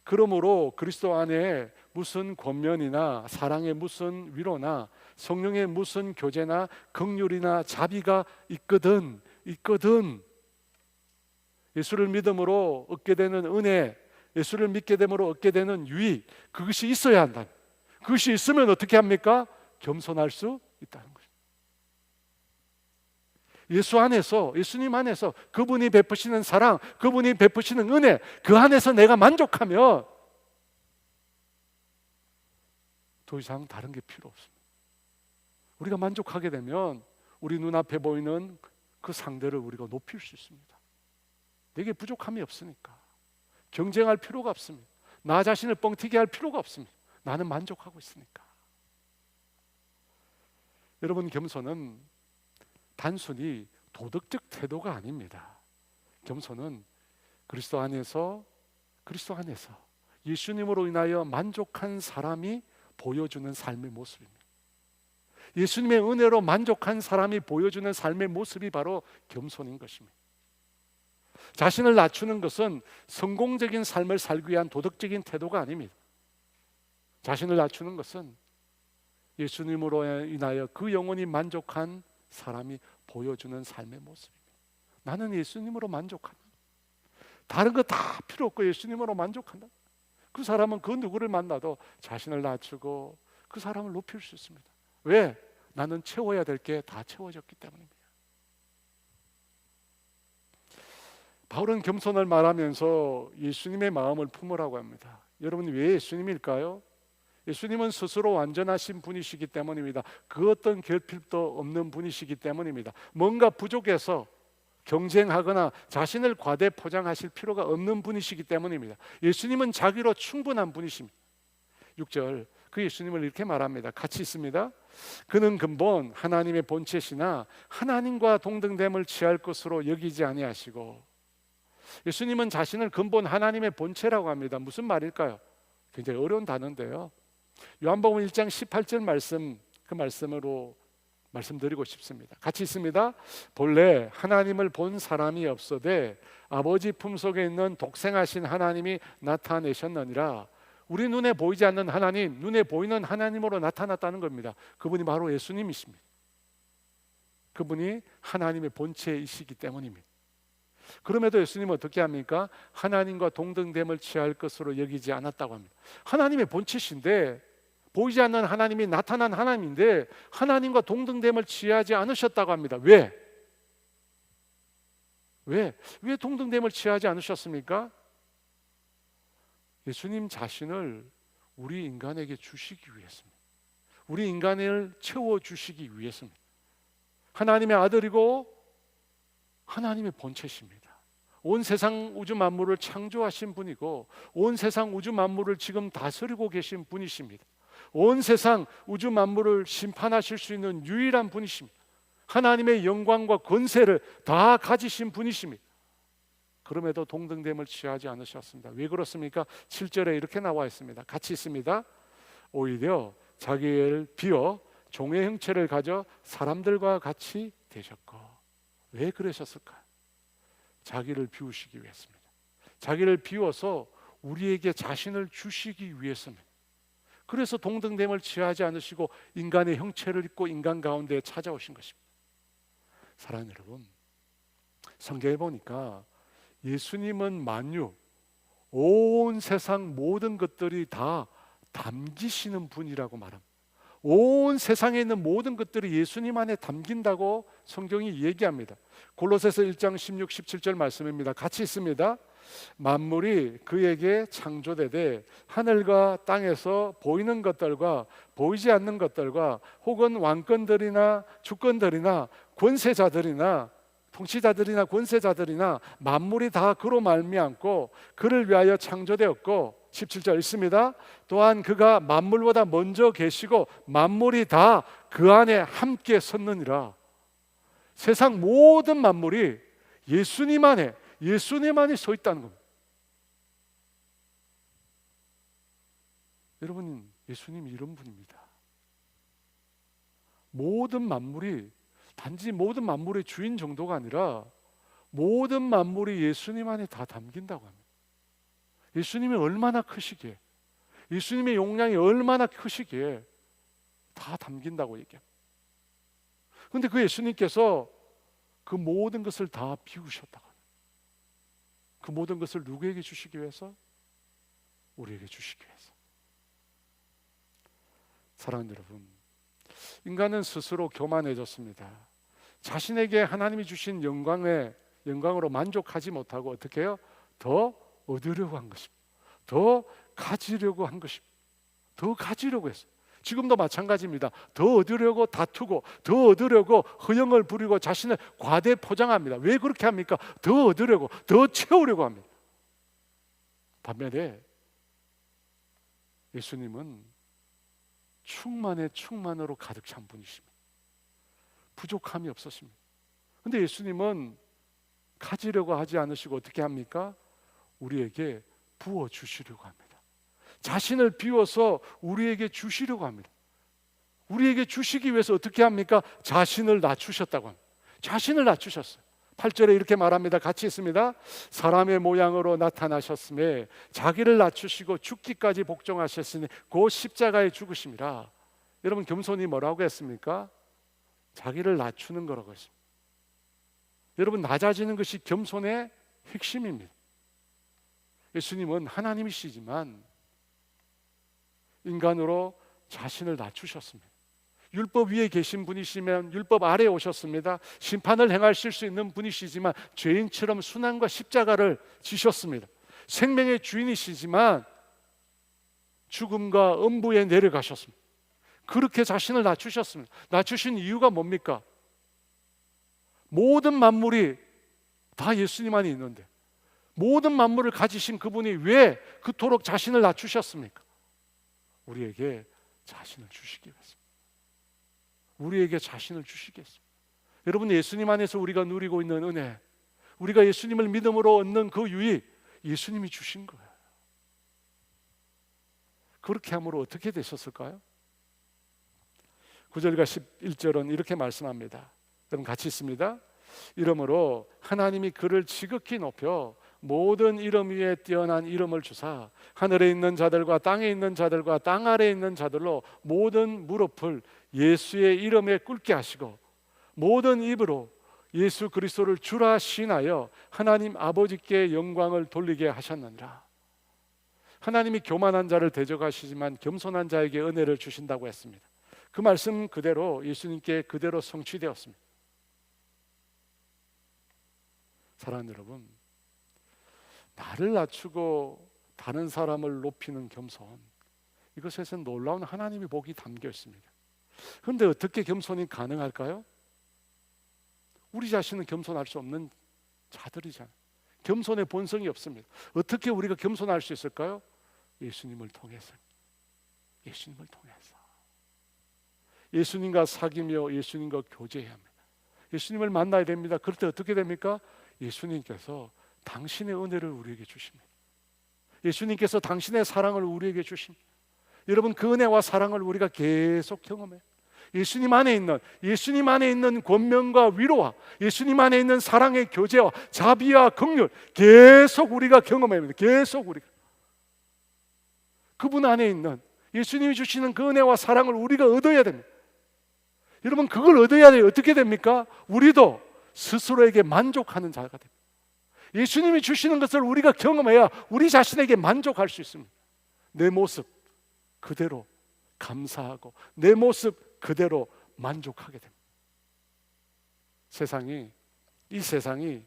그러므로 그리스도 안에 무슨 권면이나 사랑의 무슨 위로나 성령의 무슨 교제나 긍휼이나 자비가 있거든 예수를 믿음으로 얻게 되는 은혜, 예수를 믿게 됨으로 얻게 되는 유익, 그것이 있어야 한다. 그것이 있으면 어떻게 합니까? 겸손할 수 있다는 거죠. 예수 안에서, 예수님 안에서 그분이 베푸시는 사랑, 그분이 베푸시는 은혜, 그 안에서 내가 만족하면 더 이상 다른 게 필요 없습니다. 우리가 만족하게 되면 우리 눈앞에 보이는 그 상대를 우리가 높일 수 있습니다. 내게 부족함이 없으니까 경쟁할 필요가 없습니다. 나 자신을 뻥튀기 할 필요가 없습니다. 나는 만족하고 있으니까. 여러분, 겸손은 단순히 도덕적 태도가 아닙니다. 겸손은 그리스도 안에서 예수님으로 인하여 만족한 사람이 보여주는 삶의 모습입니다. 예수님의 은혜로 만족한 사람이 보여주는 삶의 모습이 바로 겸손인 것입니다. 자신을 낮추는 것은 성공적인 삶을 살기 위한 도덕적인 태도가 아닙니다. 자신을 낮추는 것은 예수님으로 인하여 그 영혼이 만족한 사람이 보여주는 삶의 모습입니다. 나는 예수님으로 만족한다. 다른 거 다 필요 없고 예수님으로 만족한다. 그 사람은 그 누구를 만나도 자신을 낮추고 그 사람을 높일 수 있습니다. 왜? 나는 채워야 될 게 다 채워졌기 때문입니다. 바울은 겸손을 말하면서 예수님의 마음을 품으라고 합니다. 여러분, 왜 예수님일까요? 예수님은 스스로 완전하신 분이시기 때문입니다. 그 어떤 결핍도 없는 분이시기 때문입니다. 뭔가 부족해서 경쟁하거나 자신을 과대 포장하실 필요가 없는 분이시기 때문입니다. 예수님은 자기로 충분한 분이십니다. 6절, 그 예수님을 이렇게 말합니다. 같이 있습니다. 그는 근본 하나님의 본체시나 하나님과 동등됨을 취할 것으로 여기지 아니하시고, 예수님은 자신을 근본 하나님의 본체라고 합니다. 무슨 말일까요? 굉장히 어려운 단어인데요. 요한복음 1장 18절 말씀, 그 말씀으로 말씀드리고 싶습니다. 같이 있습니다. 본래 하나님을 본 사람이 없어되 아버지 품속에 있는 독생하신 하나님이 나타내셨느니라. 우리 눈에 보이지 않는 하나님, 눈에 보이는 하나님으로 나타났다는 겁니다. 그분이 바로 예수님이십니다. 그분이 하나님의 본체이시기 때문입니다. 그럼에도 예수님은 어떻게 합니까? 하나님과 동등됨을 취할 것으로 여기지 않았다고 합니다. 하나님의 본체신데, 보이지 않는 하나님이 나타난 하나님인데 하나님과 동등됨을 취하지 않으셨다고 합니다. 왜 동등됨을 취하지 않으셨습니까? 예수님 자신을 우리 인간에게 주시기 위해서입니다. 우리 인간을 채워주시기 위해서입니다. 하나님의 아들이고 하나님의 본체십니다. 온 세상 우주 만물을 창조하신 분이고 온 세상 우주 만물을 지금 다스리고 계신 분이십니다. 온 세상 우주 만물을 심판하실 수 있는 유일한 분이십니다. 하나님의 영광과 권세를 다 가지신 분이십니다. 그럼에도 동등됨을 취하지 않으셨습니다. 왜 그렇습니까? 7절에 이렇게 나와 있습니다. 같이 있습니다. 오히려 자기를 비워 종의 형체를 가져 사람들과 같이 되셨고. 왜 그러셨을까요? 자기를 비우시기 위해서입니다. 자기를 비워서 우리에게 자신을 주시기 위해서입니다. 그래서 동등됨을 취하지 않으시고 인간의 형체를 입고 인간 가운데 찾아오신 것입니다. 사랑하는 여러분, 성경에 보니까 예수님은 만유, 온 세상 모든 것들이 다 담기시는 분이라고 말합니다. 온 세상에 있는 모든 것들이 예수님 안에 담긴다고 성경이 얘기합니다. 골로새서 1장 16, 17절 말씀입니다. 같이 있습니다. 만물이 그에게 창조되되 하늘과 땅에서 보이는 것들과 보이지 않는 것들과 혹은 왕권들이나 주권들이나 권세자들이나 통치자들이나 권세자들이나 만물이 다 그로 말미암고 그를 위하여 창조되었고 17절 있습니다. 또한 그가 만물보다 먼저 계시고 만물이 다 그 안에 함께 섰느니라. 세상 모든 만물이 예수님 안에 서 있다는 겁니다. 여러분, 예수님이 이런 분입니다. 모든 만물이 단지 모든 만물의 주인 정도가 아니라 모든 만물이 예수님 안에 다 담긴다고 합니다. 예수님이 얼마나 크시기에, 예수님의 용량이 얼마나 크시기에 다 담긴다고 얘기합니다. 그런데 그 예수님께서 그 모든 것을 다 비우셨다고 합니다. 그 모든 것을 누구에게 주시기 위해서? 우리에게 주시기 위해서. 사랑하는 여러분, 인간은 스스로 교만해졌습니다. 자신에게 하나님이 주신 영광으로 만족하지 못하고 어떻게 해요? 더 얻으려고 한 것입니다. 더 가지려고 한 것입니다. 더 가지려고 했어요. 지금도 마찬가지입니다. 더 얻으려고 다투고 더 얻으려고 허영을 부리고 자신을 과대 포장합니다. 왜 그렇게 합니까? 더 얻으려고, 더 채우려고 합니다. 반면에 예수님은 충만에 충만으로 가득 찬 분이십니다. 부족함이 없었습니다. 근데 예수님은 가지려고 하지 않으시고 어떻게 합니까? 우리에게 부어 주시려고 합니다. 자신을 비워서 우리에게 주시려고 합니다. 우리에게 주시기 위해서 어떻게 합니까? 자신을 낮추셨다고 합니다. 자신을 낮추셨어요. 8절에 이렇게 말합니다. 같이 있습니다. 사람의 모양으로 나타나셨음에 자기를 낮추시고 죽기까지 복종하셨으니 곧 십자가에 죽으심이라. 여러분, 겸손이 뭐라고 했습니까? 자기를 낮추는 거라고 했습니다. 여러분, 낮아지는 것이 겸손의 핵심입니다. 예수님은 하나님이시지만 인간으로 자신을 낮추셨습니다. 율법 위에 계신 분이시면 율법 아래에 오셨습니다. 심판을 행하실 수 있는 분이시지만 죄인처럼 순환과 십자가를 지셨습니다. 생명의 주인이시지만 죽음과 음부에 내려가셨습니다. 그렇게 자신을 낮추셨습니다. 낮추신 이유가 뭡니까? 모든 만물이 다 예수님 안에 있는데 모든 만물을 가지신 그분이 왜 그토록 자신을 낮추셨습니까? 우리에게 자신을 주시기 위해서. 우리에게 자신을 주시겠습니다. 여러분, 예수님 안에서 우리가 누리고 있는 은혜, 우리가 예수님을 믿음으로 얻는 그 유익, 예수님이 주신 거예요. 그렇게 함으로 어떻게 되셨을까요? 9절과 11절은 이렇게 말씀합니다. 여러분, 같이 있습니다. 이러므로 하나님이 그를 지극히 높여 모든 이름 위에 뛰어난 이름을 주사 하늘에 있는 자들과 땅에 있는 자들과 땅 아래에 있는 자들로 모든 무릎을 예수의 이름에 꿇게 하시고 모든 입으로 예수 그리스도를 주라 시인하여 하나님 아버지께 영광을 돌리게 하셨느니라. 하나님이 교만한 자를 대적하시지만 겸손한 자에게 은혜를 주신다고 했습니다. 그 말씀 그대로 예수님께 그대로 성취되었습니다. 사랑하는 여러분, 나를 낮추고 다른 사람을 높이는 겸손, 이것에는 놀라운 하나님의 복이 담겨 있습니다. 그런데 어떻게 겸손이 가능할까요? 우리 자신은 겸손할 수 없는 자들이잖아요. 겸손의 본성이 없습니다. 어떻게 우리가 겸손할 수 있을까요? 예수님을 통해서. 예수님을 통해서. 예수님과 사귀며 예수님과 교제해야 합니다. 예수님을 만나야 됩니다. 그럴 때 어떻게 됩니까? 예수님께서 당신의 은혜를 우리에게 주십니다. 예수님께서 당신의 사랑을 우리에게 주십니다. 여러분, 그 은혜와 사랑을 우리가 계속 경험해요. 예수님 안에 있는 권면과 위로와 예수님 안에 있는 사랑의 교제와 자비와 긍휼 계속 우리가 경험해야 합니다. 계속 우리가 그분 안에 있는 예수님이 주시는 그 은혜와 사랑을 우리가 얻어야 됩니다. 여러분, 그걸 얻어야 돼요. 어떻게 됩니까? 우리도 스스로에게 만족하는 자가 됩니다. 예수님이 주시는 것을 우리가 경험해야 우리 자신에게 만족할 수 있습니다. 내 모습 그대로 감사하고 내 모습 그대로 만족하게 됩니다. 이 세상이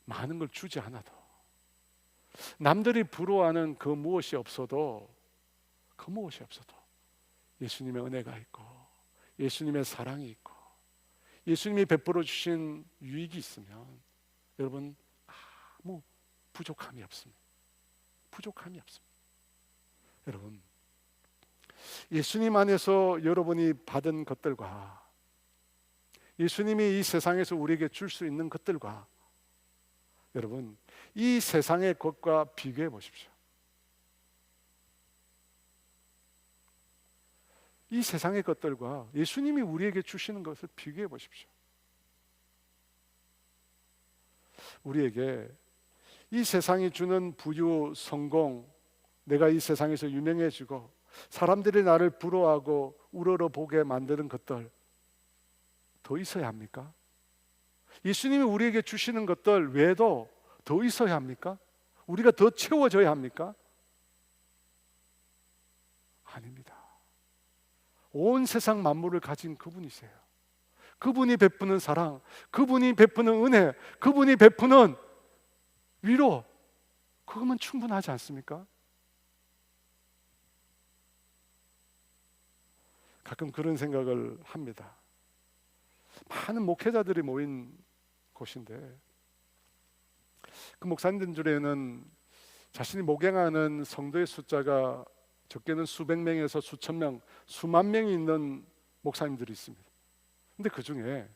많은 걸 주지 않아도 남들이 부러워하는 그 무엇이 없어도 예수님의 은혜가 있고 예수님의 사랑이 있고 예수님이 베풀어 주신 유익이 있으면 여러분 아무 부족함이 없습니다. 부족함이 없습니다. 여러분, 예수님 안에서 여러분이 받은 것들과 예수님이 이 세상에서 우리에게 줄 수 있는 것들과 여러분, 이 세상의 것과 비교해 보십시오. 이 세상의 것들과 예수님이 우리에게 주시는 것을 비교해 보십시오. 우리에게 이 세상이 주는 부유, 성공, 내가 이 세상에서 유명해지고 사람들이 나를 부러워하고 우러러보게 만드는 것들 더 있어야 합니까? 예수님이 우리에게 주시는 것들 외에도 더 있어야 합니까? 우리가 더 채워져야 합니까? 아닙니다. 온 세상 만물을 가진 그분이세요. 그분이 베푸는 사랑, 그분이 베푸는 은혜, 그분이 베푸는 위로, 그것만 충분하지 않습니까? 가끔 그런 생각을 합니다. 많은 목회자들이 모인 곳인데 그 목사님들 중에는 자신이 목양하는 성도의 숫자가 적게는 수백 명에서 수천 명, 수만 명이 있는 목사님들이 있습니다. 근데 그 중에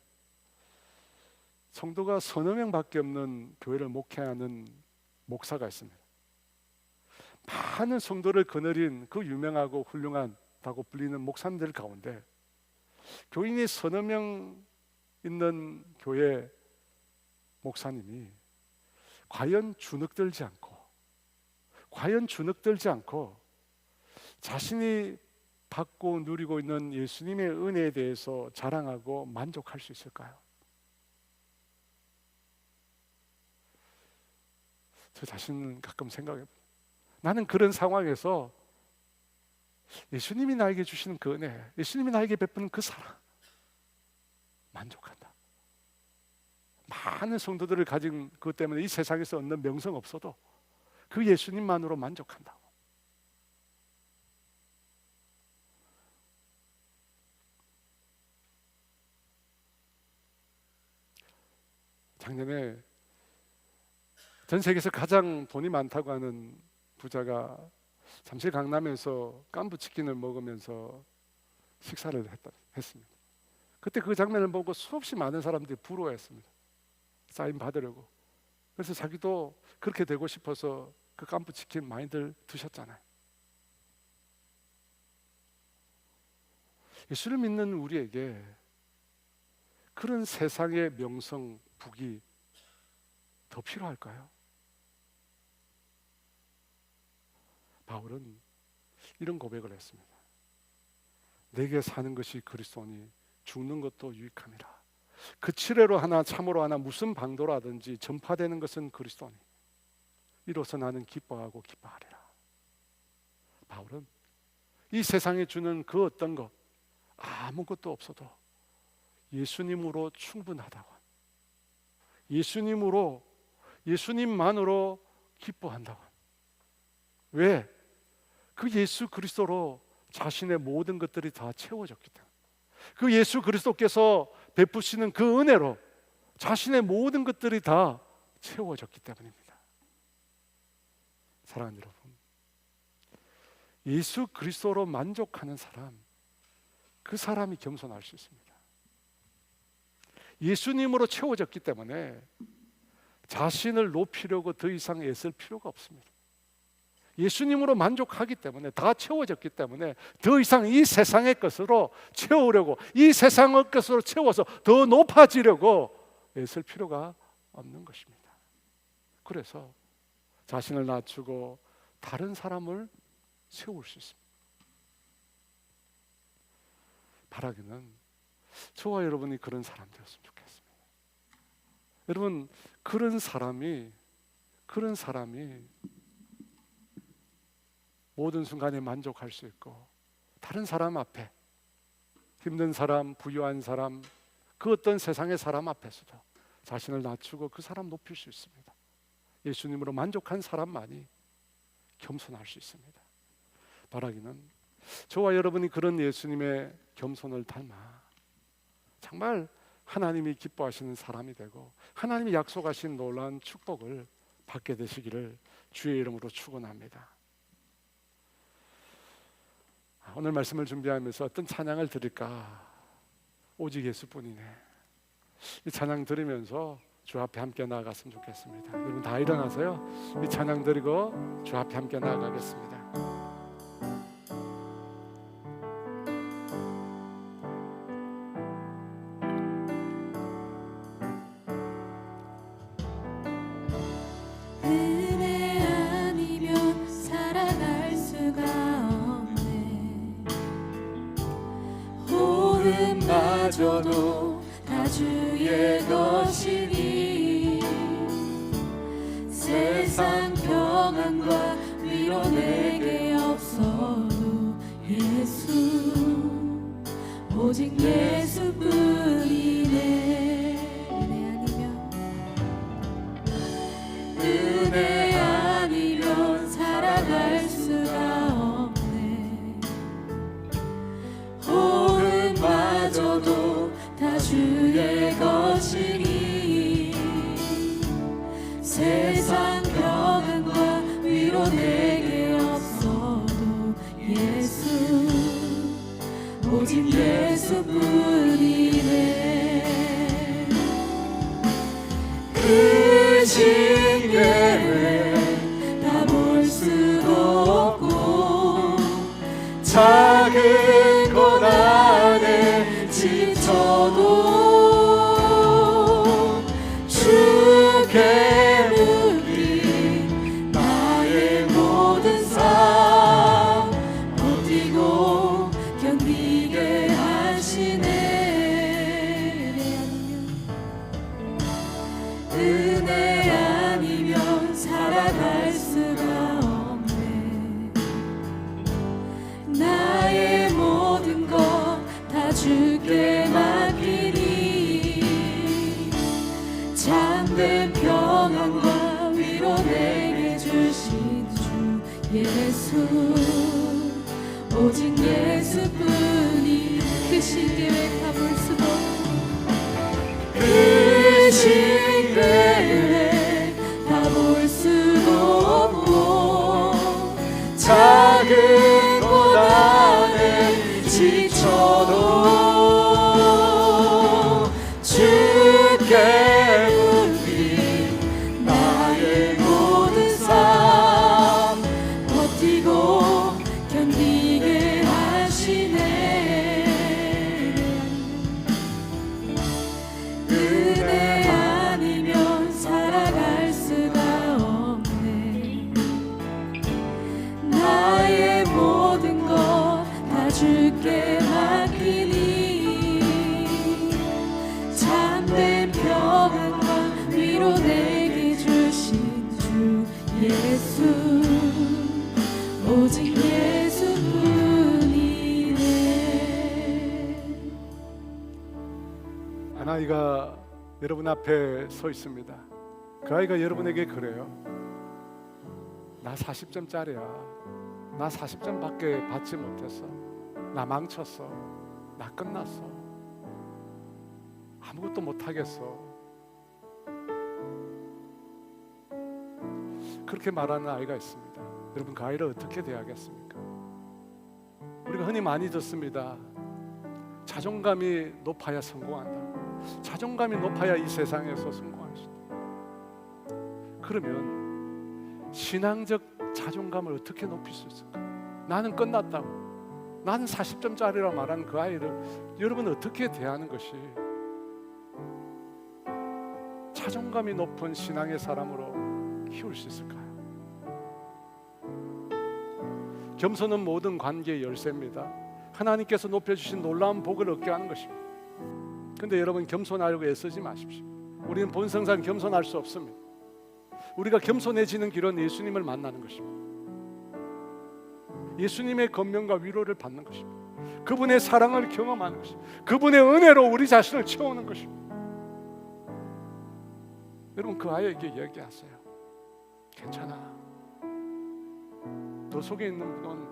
성도가 서너 명밖에 없는 교회를 목회하는 목사가 있습니다. 많은 성도를 거느린 그 유명하고 훌륭하다고 불리는 목사님들 가운데 교인이 서너 명 있는 교회 목사님이 과연 주눅들지 않고 자신이 받고 누리고 있는 예수님의 은혜에 대해서 자랑하고 만족할 수 있을까요? 저 자신은 가끔 생각해요. 나는 그런 상황에서 예수님이 나에게 주시는 그 은혜, 예수님이 나에게 베푸는 그 사랑 만족한다. 많은 성도들을 가진 그것 때문에 이 세상에서 얻는 명성 없어도 그 예수님만으로 만족한다고. 작년에 전 세계에서 가장 돈이 많다고 하는 부자가 잠실 강남에서 깐부치킨을 먹으면서 식사를 했습니다. 그때 그 장면을 보고 수없이 많은 사람들이 부러워했습니다. 사인 받으려고. 그래서 자기도 그렇게 되고 싶어서 그 깐부치킨 많이들 드셨잖아요. 예수를 믿는 우리에게 그런 세상의 명성, 북이 더 필요할까요? 바울은 이런 고백을 했습니다. 내게 사는 것이 그리스도니 죽는 것도 유익함이라. 그 치레로 하나 참으로 하나 무슨 방도로 하든지 전파되는 것은 그리스도니 이로써 나는 기뻐하고 기뻐하리라. 바울은 이 세상에 주는 그 어떤 것 아무것도 없어도 예수님으로 충분하다고, 예수님만으로 기뻐한다고. 왜? 그 예수 그리스도로 자신의 모든 것들이 다 채워졌기 때문에, 그 예수 그리스도께서 베푸시는 그 은혜로 자신의 모든 것들이 다 채워졌기 때문입니다. 사랑하는 여러분, 예수 그리스도로 만족하는 사람, 그 사람이 겸손할 수 있습니다. 예수님으로 채워졌기 때문에 자신을 높이려고 더 이상 애쓸 필요가 없습니다. 예수님으로 만족하기 때문에, 다 채워졌기 때문에 더 이상 이 세상의 것으로 채우려고, 이 세상의 것으로 채워서 더 높아지려고 애쓸 필요가 없는 것입니다. 그래서 자신을 낮추고 다른 사람을 세울 수 있습니다. 바라기는 저와 여러분이 그런 사람 되었으면 좋겠습니다. 여러분, 그런 사람이 모든 순간에 만족할 수 있고, 다른 사람 앞에, 힘든 사람, 부유한 사람, 그 어떤 세상의 사람 앞에서도 자신을 낮추고 그 사람 높일 수 있습니다. 예수님으로 만족한 사람만이 겸손할 수 있습니다. 바라기는 저와 여러분이 그런 예수님의 겸손을 닮아 정말 하나님이 기뻐하시는 사람이 되고 하나님이 약속하신 놀라운 축복을 받게 되시기를 주의 이름으로 축원합니다. 오늘 말씀을 준비하면서 어떤 찬양을 드릴까? 오직 예수뿐이네. 이 찬양 들으면서 주 앞에 함께 나아갔으면 좋겠습니다. 여러분 다 일어나서요, 이 찬양 드리고 주 앞에 함께 나아가겠습니다. 마저도 다 주의 것이니 세상 평안과 위로 내게 없어도 예수, 오직 예수뿐이네. 은혜 아니면 살아갈 수가 없네. 마저도 다 주의 것이니 세상 평안과 위로 내게 없어도 예수, 오직 예수뿐이네. 그 징계를 다 볼 수도 없고 작은 고난에 지쳐도 주께 묻기 나의 모든 삶 버티고 견디게 하시네. 은혜 아니면 살아갈 수가 없네. 나의 모든 것 다 주께 맡기니 참된 평안과 위로 내게 주신 주 예수 오직 예수뿐이 그 징계를 다 볼 수도 그 징계를 다 볼 수도 없고 작은 고난에 지쳐도 주께 묻기 나의 모든 삶 버티고 견디게 하시네. 은혜 아니면 살아갈 수가 없네. 나의 모든 것 다 주께 맡기니 참된 평안과 위로 내게 주신 주 예수 오직 예수뿐이네. 한 아이가 여러분 앞에 서 있습니다. 그 아이가 여러분에게 그래요. 나 40점짜리야. 나 40점밖에 받지 못했어. 나 망쳤어. 나 끝났어. 아무것도 못하겠어. 그렇게 말하는 아이가 있습니다. 여러분 그 아이를 어떻게 대하겠습니까? 우리가 흔히 많이 듣습니다. 자존감이 높아야 성공한다. 자존감이 높아야 이 세상에서 성공할 수 있다. 그러면 신앙적 자존감을 어떻게 높일 수 있을까? 나는 끝났다고, 나는 40점짜리라 말하는 그 아이를 여러분 어떻게 대하는 것이 자존감이 높은 신앙의 사람으로 키울 수 있을까요? 겸손은 모든 관계의 열쇠입니다. 하나님께서 높여주신 놀라운 복을 얻게 하는 것입니다. 근데 여러분 겸손하려고 애쓰지 마십시오. 우리는 본성상 겸손할 수 없습니다. 우리가 겸손해지는 길은 예수님을 만나는 것입니다. 예수님의 권면과 위로를 받는 것입니다. 그분의 사랑을 경험하는 것입니다. 그분의 은혜로 우리 자신을 채우는 것입니다. 여러분 그 아이에게 얘기하세요. 괜찮아. 너 속에 있는 분은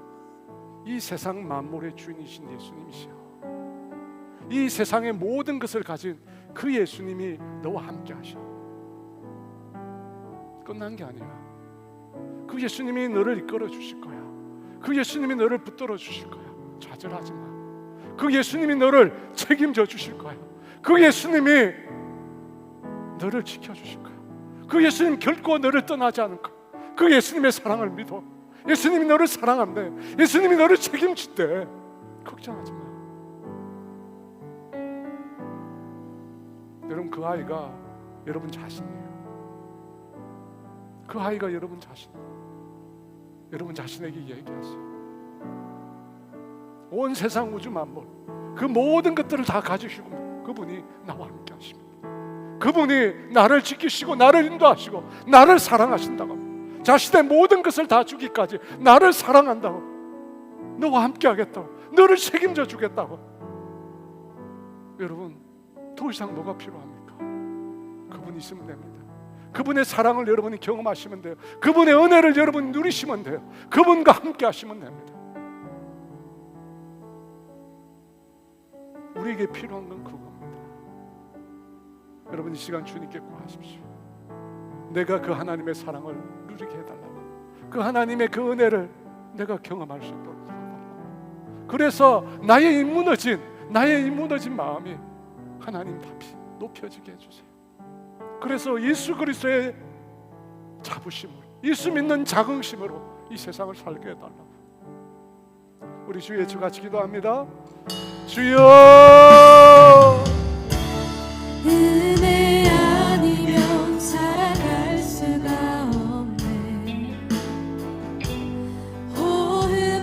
이 세상 만물의 주인이신 예수님이시여. 이 세상의 모든 것을 가진 그 예수님이 너와 함께 하셔. 끝난 게 아니야. 그 예수님이 너를 이끌어 주실 거야. 그 예수님이 너를 붙들어 주실 거야. 좌절하지 마. 그 예수님이 너를 책임져 주실 거야. 그 예수님이 너를 지켜 주실 거야. 그 예수님 결코 너를 떠나지 않을 거야. 그 예수님의 사랑을 믿어. 예수님이 너를 사랑한대. 예수님이 너를 책임진대. 걱정하지 마. 여러분 그 아이가 여러분 자신이에요. 그 아이가 여러분 자신이에요. 여러분 자신에게 얘기하세요. 온 세상 우주 만물 그 모든 것들을 다 가지시고 그분이 나와 함께 하십니다. 그분이 나를 지키시고 나를 인도하시고 나를 사랑하신다고, 자신의 모든 것을 다 주기까지 나를 사랑한다고, 너와 함께 하겠다고, 너를 책임져 주겠다고. 여러분 더 이상 뭐가 필요합니까? 그분이 있으면 됩니다. 그분의 사랑을 여러분이 경험하시면 돼요. 그분의 은혜를 여러분이 누리시면 돼요. 그분과 함께 하시면 됩니다. 우리에게 필요한 건 그겁니다. 여러분 이 시간 주님께 구하십시오. 내가 그 하나님의 사랑을 누리게 해달라고, 그 하나님의 그 은혜를 내가 경험할 수 있도록 해달라고. 그래서 나의 이 무너진 마음이 하나님 앞이 높여지게 해주세요. 그래서 예수 그리스도의 자부심으로, 예수 믿는 자긍심으로 이 세상을 살게 해달라고. 우리 주 예수 같이 기도합니다. 주여